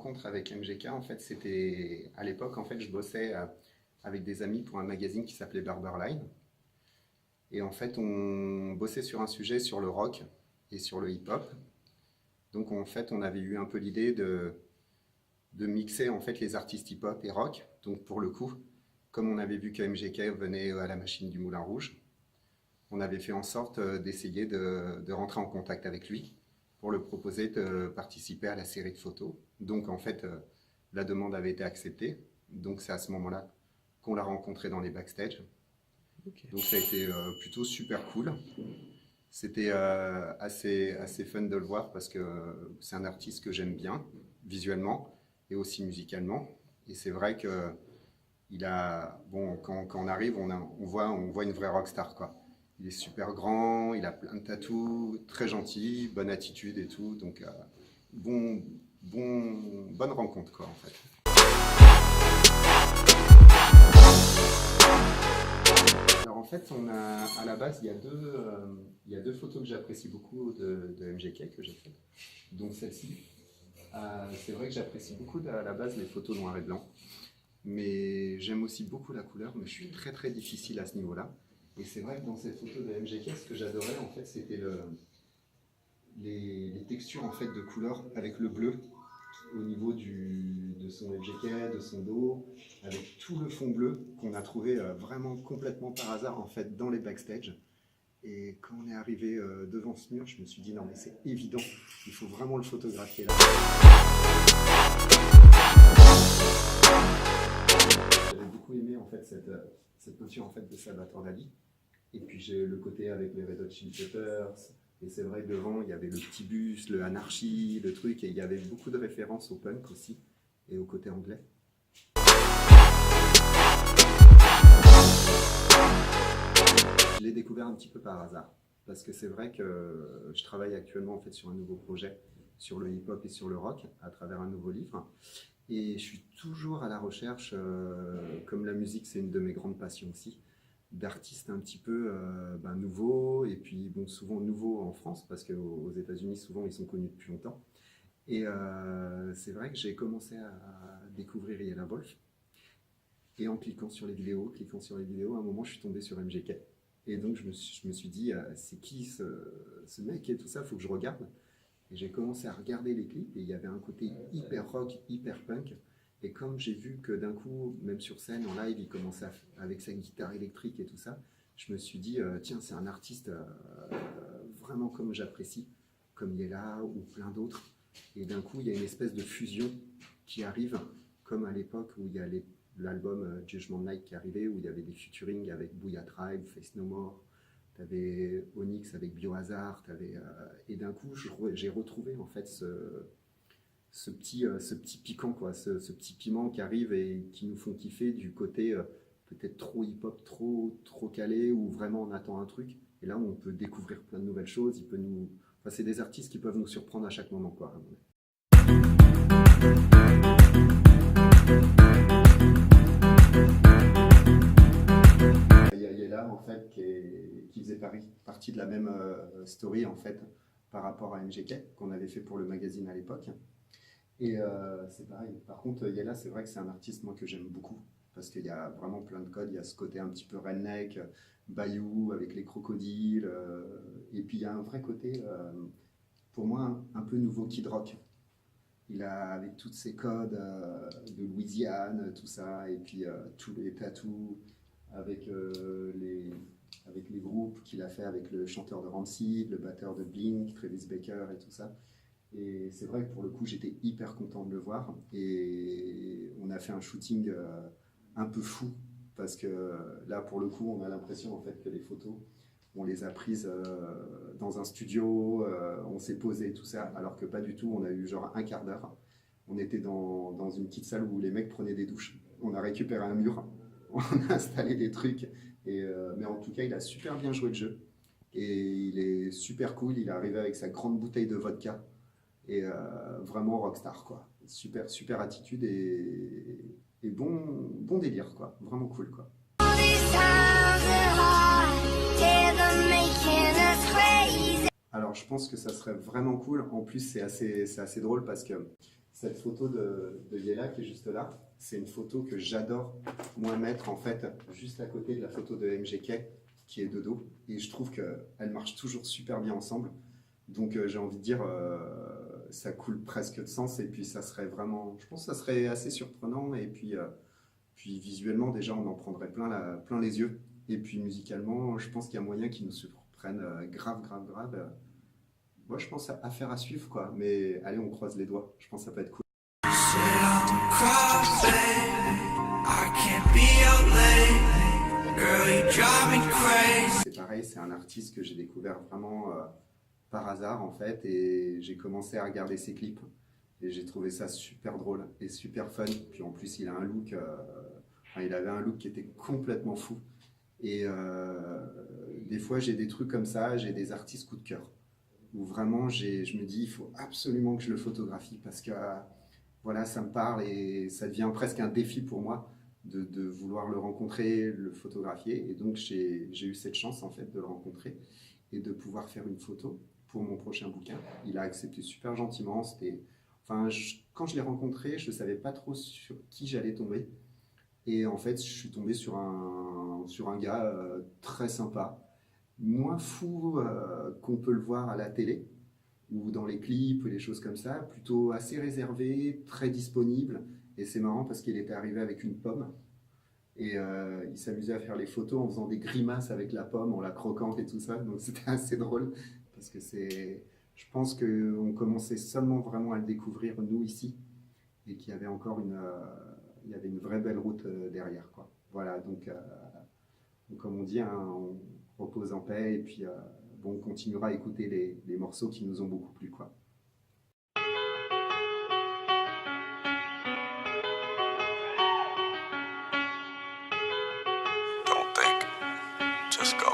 rencontre avec MGK, en fait, c'était à l'époque, en fait, je bossais avec des amis pour un magazine qui s'appelait Barberline. Et en fait, on bossait sur un sujet sur le rock et sur le hip-hop. Donc, en fait, on avait eu un peu l'idée de mixer en fait les artistes hip-hop et rock. Donc, pour le coup, comme on avait vu que MGK venait à la machine du Moulin Rouge, on avait fait en sorte d'essayer de rentrer en contact avec lui pour le proposer de participer à la série de photos. Donc en fait, la demande avait été acceptée. Donc c'est à ce moment-là qu'on l'a rencontré dans les backstage. Okay. Donc ça a été plutôt super cool. C'était assez fun de le voir parce que c'est un artiste que j'aime bien, visuellement et aussi musicalement. Et c'est vrai que quand on arrive, on voit une vraie rockstar, quoi. Il est super grand, il a plein de tatous, très gentil, bonne attitude et tout. Donc, bonne rencontre, quoi, en fait. Alors, en fait, à la base, il y a deux photos que j'apprécie beaucoup de MGK que j'ai faites. Donc, celle-ci. C'est vrai que j'apprécie beaucoup à la base les photos noir et blanc. Mais j'aime aussi beaucoup la couleur, mais je suis très très difficile à ce niveau-là. Et c'est vrai que dans cette photo de MGK, ce que j'adorais en fait, c'était les textures en fait de couleurs avec le bleu au niveau de son MGK, de son dos, avec tout le fond bleu qu'on a trouvé vraiment complètement par hasard en fait dans les backstage. Et quand on est arrivé devant ce mur, je me suis dit non mais c'est évident, il faut vraiment le photographier là. J'avais beaucoup aimé en fait cette peinture en fait de Salvatore Dali. Et puis j'ai le côté avec les Red Hot Chili Peppers. Et c'est vrai devant il y avait le petit bus, le Anarchy, le truc, et il y avait beaucoup de références au punk aussi et au côté anglais. Je l'ai découvert un petit peu par hasard parce que c'est vrai que je travaille actuellement en fait sur un nouveau projet sur le hip-hop et sur le rock à travers un nouveau livre. Et je suis toujours à la recherche, comme la musique c'est une de mes grandes passions aussi, d'artistes un petit peu nouveaux, et puis bon, souvent nouveaux en France, parce qu'aux États-Unis souvent ils sont connus depuis longtemps. Et c'est vrai que j'ai commencé à découvrir Yellow Wolf, et en cliquant sur les vidéos, à un moment je suis tombé sur MGK. Et donc je me suis dit, c'est qui ce mec et tout ça, il faut que je regarde. Et j'ai commencé à regarder les clips et il y avait un côté hyper rock, hyper punk. Et comme j'ai vu que d'un coup, même sur scène, en live, il commençait avec sa guitare électrique et tout ça, je me suis dit, tiens, c'est un artiste vraiment comme j'apprécie, comme Yella ou plein d'autres. Et d'un coup, il y a une espèce de fusion qui arrive, comme à l'époque où il y a l'album Judgment Night qui arrivait, où il y avait des featuring avec Booyah Tribe, Face No More. Tu avais Onyx avec Biohazard, et d'un coup j'ai retrouvé en fait ce petit piquant, quoi, ce petit piment qui arrive et qui nous font kiffer du côté peut-être trop hip-hop, trop calé, ou vraiment on attend un truc. Et là on peut découvrir plein de nouvelles choses, c'est des artistes qui peuvent nous surprendre à chaque moment, quoi. En fait, qui faisait partie de la même story en fait par rapport à MGK qu'on avait fait pour le magazine à l'époque. Et c'est pareil. Par contre, Yella, c'est vrai que c'est un artiste moi que j'aime beaucoup parce qu'il y a vraiment plein de codes. Il y a ce côté un petit peu redneck, bayou avec les crocodiles, et puis il y a un vrai côté pour moi un peu nouveau Kid Rock. Il a avec tous ses codes de Louisiane, tout ça, et puis tous les tatous. Avec les groupes qu'il a fait avec le chanteur de Rancid, le batteur de Blink, Travis Baker et tout ça. Et c'est vrai que pour le coup, j'étais hyper content de le voir. Et on a fait un shooting un peu fou, parce que là, pour le coup, on a l'impression en fait que les photos, on les a prises dans un studio, on s'est posé et tout ça, alors que pas du tout. On a eu genre un quart d'heure. On était dans une petite salle où les mecs prenaient des douches. On a récupéré un mur. On a installé des trucs, mais en tout cas il a super bien joué le jeu et il est super cool. Il est arrivé avec sa grande bouteille de vodka et vraiment rockstar, quoi. Super attitude et bon délire, quoi. Vraiment cool, quoi. Alors je pense que ça serait vraiment cool. En plus c'est assez drôle parce que Cette photo de Yella qui est juste là, c'est une photo que j'adore moi mettre en fait juste à côté de la photo de MGK qui est de dos. Et je trouve qu'elle marche toujours super bien ensemble. Donc j'ai envie de dire, ça coule presque de sens et puis ça serait vraiment, je pense que ça serait assez surprenant et puis visuellement déjà on en prendrait plein les yeux. Et puis musicalement, je pense qu'il y a moyen qu'ils nous surprennent grave. Moi, je pense à faire à suivre, quoi. Mais allez, on croise les doigts. Je pense que ça peut être cool. C'est pareil, c'est un artiste que j'ai découvert vraiment par hasard, en fait. Et j'ai commencé à regarder ses clips. Et j'ai trouvé ça super drôle et super fun. Puis en plus, il a un look... il avait un look qui était complètement fou. Et des fois, j'ai des trucs comme ça. J'ai des artistes coup de cœur où vraiment je me dis il faut absolument que je le photographie parce que voilà, ça me parle et ça devient presque un défi pour moi de vouloir le rencontrer, le photographier. Et donc j'ai eu cette chance en fait de le rencontrer et de pouvoir faire une photo pour mon prochain bouquin. Il a accepté super gentiment. Quand je l'ai rencontré, je ne savais pas trop sur qui j'allais tomber. Et en fait, je suis tombé sur un gars très sympa, moins fou qu'on peut le voir à la télé ou dans les clips ou des choses comme ça, plutôt assez réservé, très disponible. Et c'est marrant parce qu'il était arrivé avec une pomme et il s'amusait à faire les photos en faisant des grimaces avec la pomme, en la croquant et tout ça. Donc c'était assez drôle parce que je pense qu'on commençait seulement vraiment à le découvrir nous ici et qu'il y avait encore il y avait une vraie belle route derrière, quoi. Voilà, donc comme on dit, hein, on repose en paix et puis on continuera à écouter les morceaux qui nous ont beaucoup plu, quoi. Don't think, just go.